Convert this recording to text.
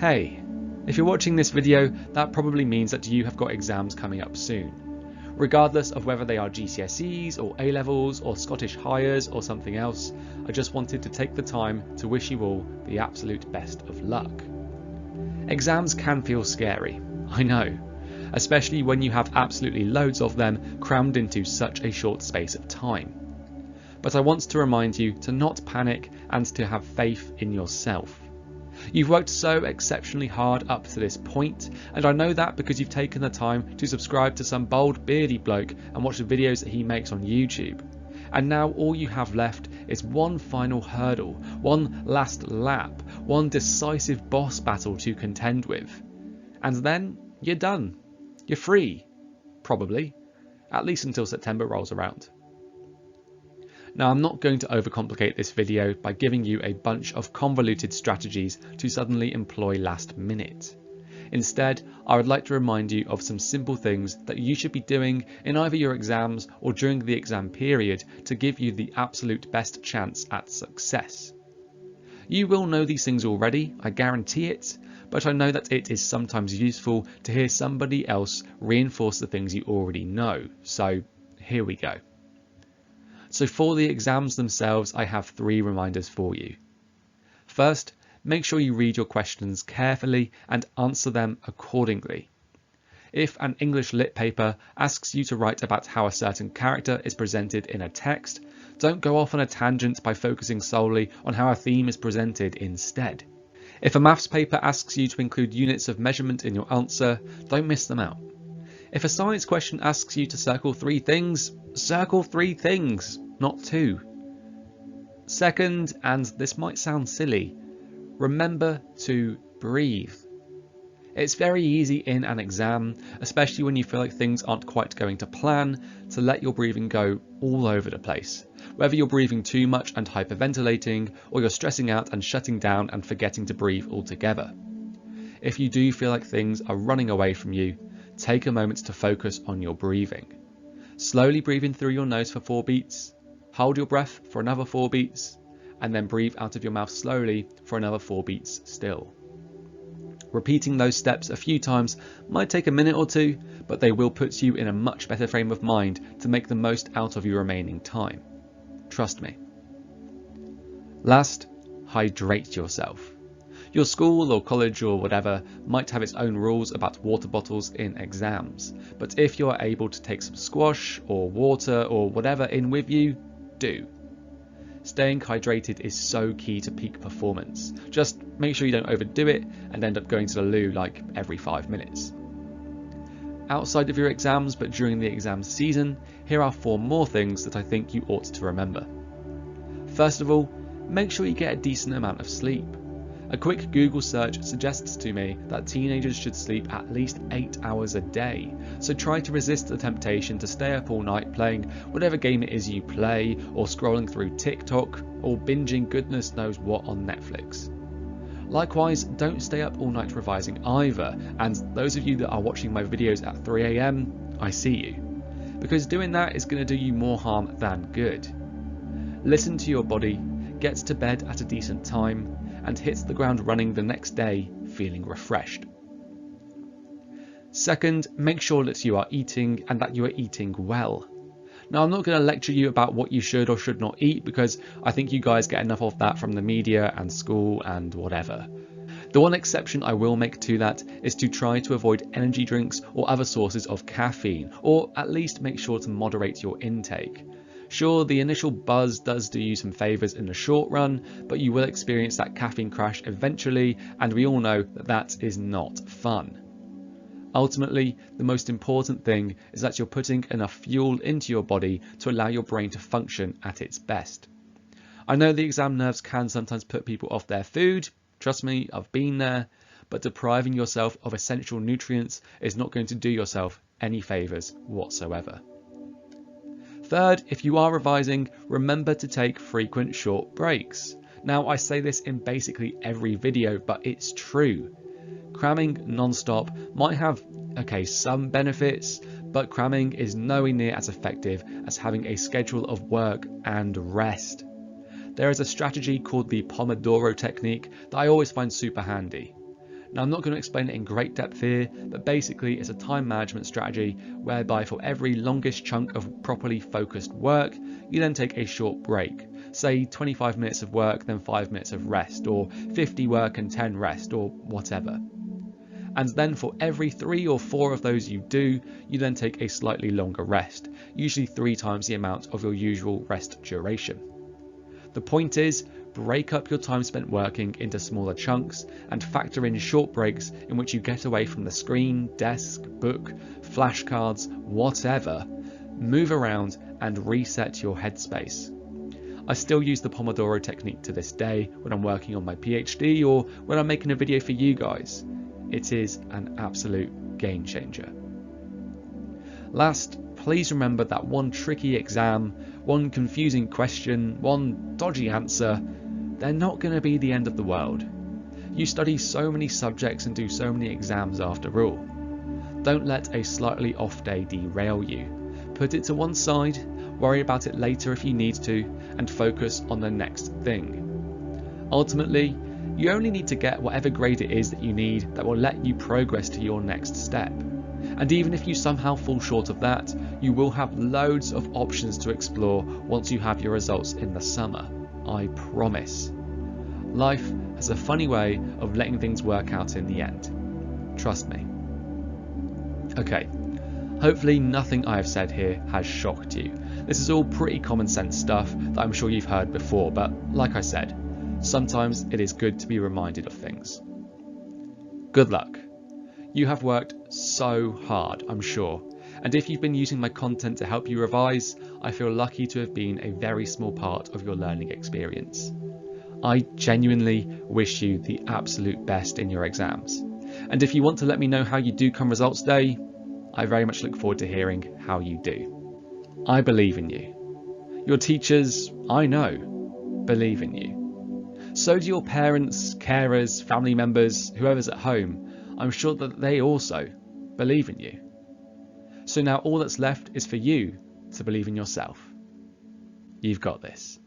Hey, if you're watching this video, that probably means that you have got exams coming up soon. Regardless of whether they are GCSEs or A-levels or Scottish Highers or something else, I just wanted to take the time to wish you all the absolute best of luck. Exams can feel scary, I know, especially when you have absolutely loads of them crammed into such a short space of time. But I want to remind you to not panic and to have faith in yourself. You've worked so exceptionally hard up to this point, and I know that because you've taken the time to subscribe to some bold beardy bloke and watch the videos that he makes on YouTube. And now all you have left is one final hurdle, one last lap, one decisive boss battle to contend with. And then you're done. You're free. Probably. At least until September rolls around. Now, I'm not going to overcomplicate this video by giving you a bunch of convoluted strategies to suddenly employ last minute. Instead, I would like to remind you of some simple things that you should be doing in either your exams or during the exam period to give you the absolute best chance at success. You will know these things already, I guarantee it, but I know that it is sometimes useful to hear somebody else reinforce the things you already know, so here we go. So for the exams themselves, I have 3 reminders for you. First, make sure you read your questions carefully and answer them accordingly. If an English lit paper asks you to write about how a certain character is presented in a text, don't go off on a tangent by focusing solely on how a theme is presented instead. If a maths paper asks you to include units of measurement in your answer, don't miss them out. If a science question asks you to circle 3 things, circle 3 things, not 2. Second, and this might sound silly, remember to breathe. It's very easy in an exam, especially when you feel like things aren't quite going to plan, to let your breathing go all over the place. Whether you're breathing too much and hyperventilating, or you're stressing out and shutting down and forgetting to breathe altogether. If you do feel like things are running away from you, take a moment to focus on your breathing. Slowly breathe in through your nose for 4 beats, hold your breath for another 4 beats, and then breathe out of your mouth slowly for another 4 beats still. Repeating those steps a few times might take a minute or 2, but they will put you in a much better frame of mind to make the most out of your remaining time. Trust me. Last, hydrate yourself. Your school or college or whatever might have its own rules about water bottles in exams, but if you are able to take some squash or water or whatever in with you, do. Staying hydrated is so key to peak performance. Just make sure you don't overdo it and end up going to the loo like every 5 minutes. Outside of your exams but during the exam season, here are 4 more things that I think you ought to remember. First of all, make sure you get a decent amount of sleep. A quick Google search suggests to me that teenagers should sleep at least 8 hours a day, so try to resist the temptation to stay up all night playing whatever game it is you play, or scrolling through TikTok, or binging goodness knows what on Netflix. Likewise, don't stay up all night revising either, and those of you that are watching my videos at 3 AM, I see you, because doing that is going to do you more harm than good. Listen to your body, get to bed at a decent time, and hit the ground running the next day feeling refreshed. Second, make sure that you are eating and that you are eating well. Now, I'm not going to lecture you about what you should or should not eat because I think you guys get enough of that from the media and school and whatever. The one exception I will make to that is to try to avoid energy drinks or other sources of caffeine, or at least make sure to moderate your intake. Sure, the initial buzz does do you some favours in the short run, but you will experience that caffeine crash eventually, and we all know that that is not fun. Ultimately, the most important thing is that you're putting enough fuel into your body to allow your brain to function at its best. I know the exam nerves can sometimes put people off their food, trust me, I've been there, but depriving yourself of essential nutrients is not going to do yourself any favours whatsoever. Third, if you are revising, remember to take frequent short breaks. Now, I say this in basically every video, but it's true. Cramming non-stop might have, some benefits, but cramming is nowhere near as effective as having a schedule of work and rest. There is a strategy called the Pomodoro technique that I always find super handy. Now, I'm not going to explain it in great depth here, but basically it's a time management strategy whereby for every longest chunk of properly focused work, you then take a short break. Say 25 minutes of work, then 5 minutes of rest, or 50 work and 10 rest, or whatever. And then for every 3 or 4 of those you do, you then take a slightly longer rest, usually 3 times the amount of your usual rest duration. The point is, break up your time spent working into smaller chunks and factor in short breaks in which you get away from the screen, desk, book, flashcards, whatever, move around and reset your headspace. I still use the Pomodoro technique to this day when I'm working on my PhD or when I'm making a video for you guys. It is an absolute game changer. Last, please remember that one tricky exam, one confusing question, one dodgy answer, they're not going to be the end of the world. You study so many subjects and do so many exams after all. Don't let a slightly off day derail you. Put it to one side, worry about it later if you need to, and focus on the next thing. Ultimately, you only need to get whatever grade it is that you need that will let you progress to your next step. And even if you somehow fall short of that, you will have loads of options to explore once you have your results in the summer. I promise. Life has a funny way of letting things work out in the end. Trust me. Okay, hopefully nothing I have said here has shocked you. This is all pretty common sense stuff that I'm sure you've heard before, but like I said, sometimes it is good to be reminded of things. Good luck. You have worked so hard, I'm sure, and if you've been using my content to help you revise, I feel lucky to have been a very small part of your learning experience. I genuinely wish you the absolute best in your exams, and if you want to let me know how you do come results day, I very much look forward to hearing how you do. I believe in you. Your teachers, I know, believe in you. So do your parents, carers, family members, whoever's at home. I'm sure that they also believe in you. So now all that's left is for you to believe in yourself. You've got this.